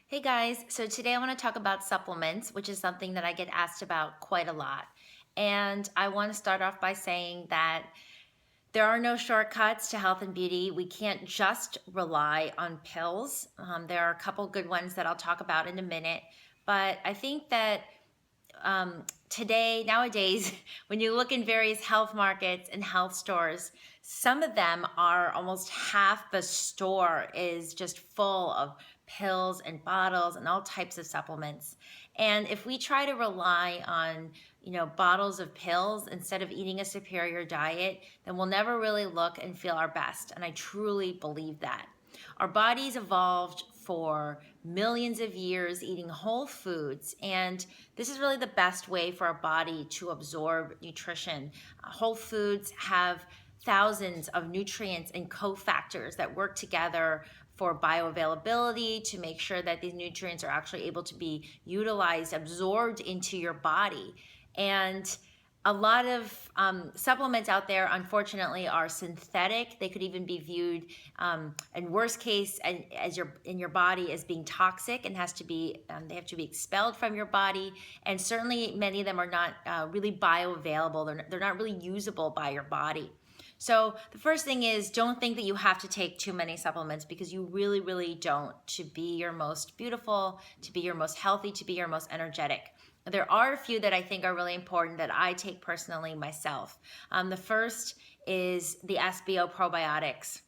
Hey guys, so today I want to talk about supplements, which is something that I get asked about quite a lot. And I want to start off by saying that there are no shortcuts to health and beauty. We can't just rely on pills. There are a couple good ones that I'll talk about in a minute. But I think that nowadays, when you look in various health markets and health stores, some of them are almost half the store is just full of pills and bottles and all types of supplements. And if we try to rely on, bottles of pills instead of eating a superior diet, then we'll never really look and feel our best. And I truly believe that. Our bodies evolved for millions of years eating whole foods, and this is really the best way for our body to absorb nutrition. Whole foods have thousands of nutrients and cofactors that work together for bioavailability to make sure that these nutrients are actually able to be utilized, absorbed into your body. And a lot of supplements out there, unfortunately, are synthetic. They could even be viewed, in worst case, as in your body as being toxic and has to be they have to be expelled from your body. And certainly, many of them are not really bioavailable. They're not really usable by your body. So the first thing is, don't think that you have to take too many supplements, because you really, really don't, to be your most beautiful, to be your most healthy, to be your most energetic. There are a few that I think are really important that I take personally myself. The first is the SBO probiotics.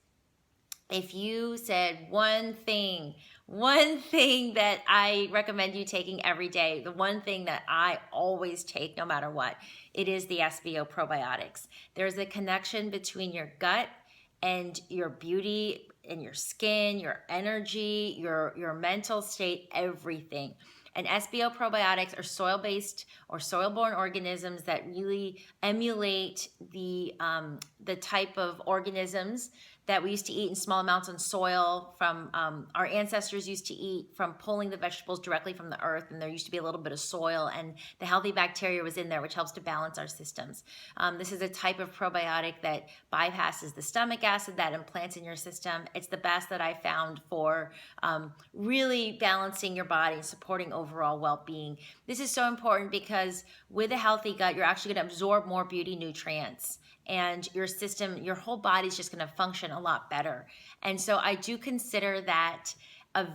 If you said one thing that I recommend you taking every day, the one thing that I always take no matter what, it is the SBO probiotics. There's a connection between your gut and your beauty and your skin, your energy, your mental state, everything. And SBO probiotics are soil-based or soil-borne organisms that really emulate the type of organisms that we used to eat in small amounts on soil from our ancestors used to eat from pulling the vegetables directly from the earth, and there used to be a little bit of soil, and the healthy bacteria was in there, which helps to balance our systems. This is a type of probiotic that bypasses the stomach acid that implants in your system. It's the best that I found for really balancing your body and supporting overall well-being. This is so important because with a healthy gut, you're actually going to absorb more beauty nutrients, and your system, your whole body's just going to function a lot better. And so I do consider that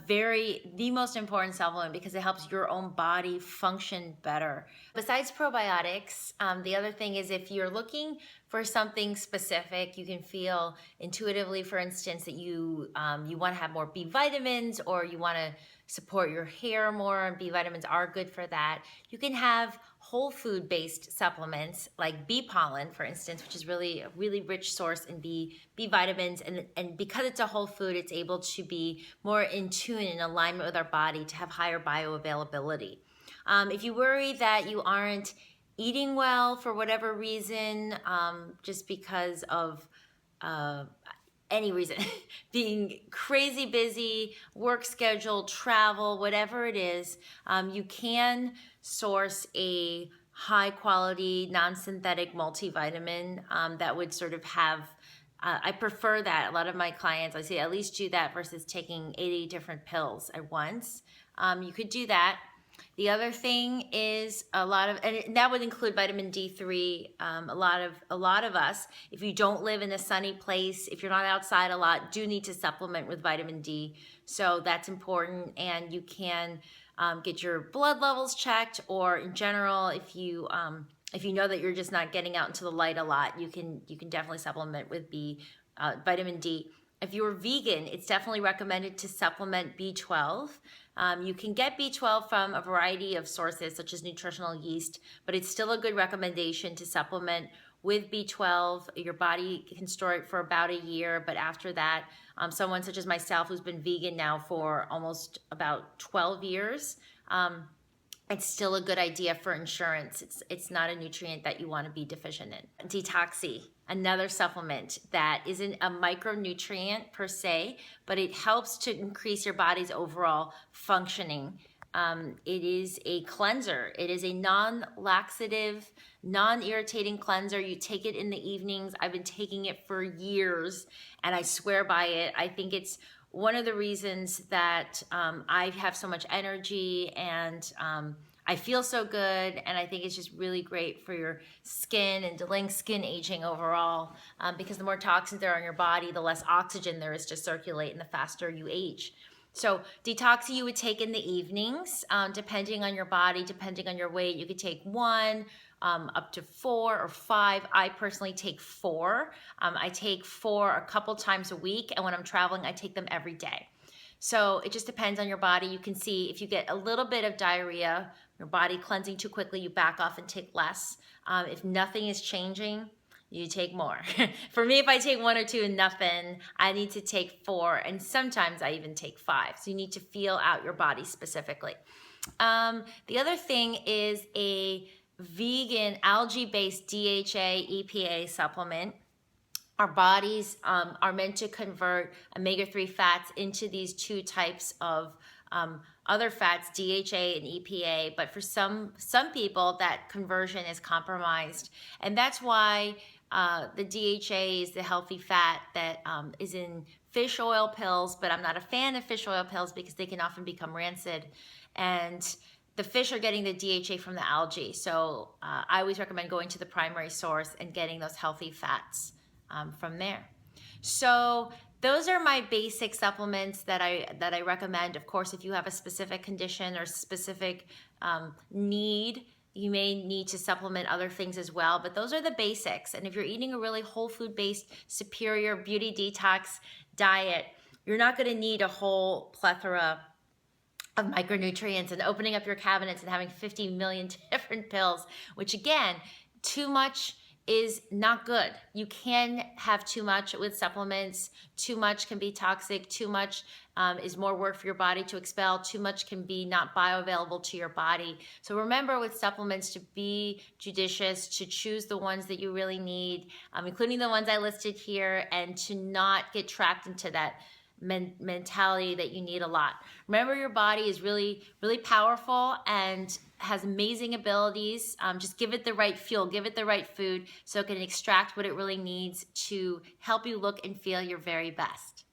the most important supplement, because it helps your own body function better. Besides probiotics, the other thing is, if you're looking for something specific, you can feel intuitively, for instance, that you want to have more B vitamins, or you want to support your hair more, and B vitamins are good for that. You can have whole food based supplements like bee pollen, for instance, which is really a really rich source in B vitamins, and because it's a whole food, it's able to be more in tune, in alignment with our body, to have higher bioavailability. If you worry that you aren't eating well for whatever reason, just because of any reason, being crazy busy, work schedule, travel, whatever it is, you can source a high quality, non-synthetic multivitamin that would sort of have, I prefer that. A lot of my clients, I say at least do that versus taking 80 different pills at once. You could do that. The other thing is and that would include vitamin D3. A lot of us, if you don't live in a sunny place, if you're not outside a lot, do need to supplement with vitamin D. So that's important, and you can get your blood levels checked, or in general, if you know that you're just not getting out into the light a lot, you can definitely supplement with vitamin D. If you're vegan, it's definitely recommended to supplement B12. You can get B12 from a variety of sources, such as nutritional yeast, but it's still a good recommendation to supplement with B12. Your body can store it for about a year, but after that, someone such as myself, who's been vegan now for almost about 12 years, it's still a good idea for insurance. It's not a nutrient that you want to be deficient in. Detoxy, another supplement that isn't a micronutrient per se, but it helps to increase your body's overall functioning. It is a cleanser. It is a non-laxative, non-irritating cleanser. You take it in the evenings. I've been taking it for years, and I swear by it. I think it's one of the reasons that I have so much energy and I feel so good, and I think it's just really great for your skin and delaying skin aging overall, because the more toxins there are in your body, the less oxygen there is to circulate and the faster you age. So detoxy you would take in the evenings, depending on your body, depending on your weight. You could take one, up to 4 or 5. I personally take 4. I take 4 a couple times a week, and when I'm traveling, I take them every day. So it just depends on your body. You can see if you get a little bit of diarrhea, your body cleansing too quickly, you back off and take less. If nothing is changing, you take more. For me, if I take 1 or 2 and nothing, I need to take 4, and sometimes I even take 5. So you need to feel out your body specifically. The other thing is a vegan algae-based DHA EPA supplement. Our bodies are meant to convert omega-3 fats into these 2 types of other fats, DHA and EPA, but for some people that conversion is compromised, and that's why the DHA is the healthy fat that is in fish oil pills, but I'm not a fan of fish oil pills because they can often become rancid, and the fish are getting the DHA from the algae. So I always recommend going to the primary source and getting those healthy fats from there. So those are my basic supplements that I recommend. Of course, if you have a specific condition or specific need, you may need to supplement other things as well, but those are the basics. And if you're eating a really whole food based, superior beauty detox diet, you're not going to need a whole plethora of micronutrients and opening up your cabinets and having 50 million different pills, which again, too much is not good. You can have too much with supplements. Too much can be toxic. Too much is more work for your body to expel. Too much can be not bioavailable to your body. So remember with supplements to be judicious, to choose the ones that you really need, including the ones I listed here, and to not get trapped into that mentality that you need a lot. Remember, your body is really, really powerful and has amazing abilities. Just give it the right fuel, give it the right food so it can extract what it really needs to help you look and feel your very best.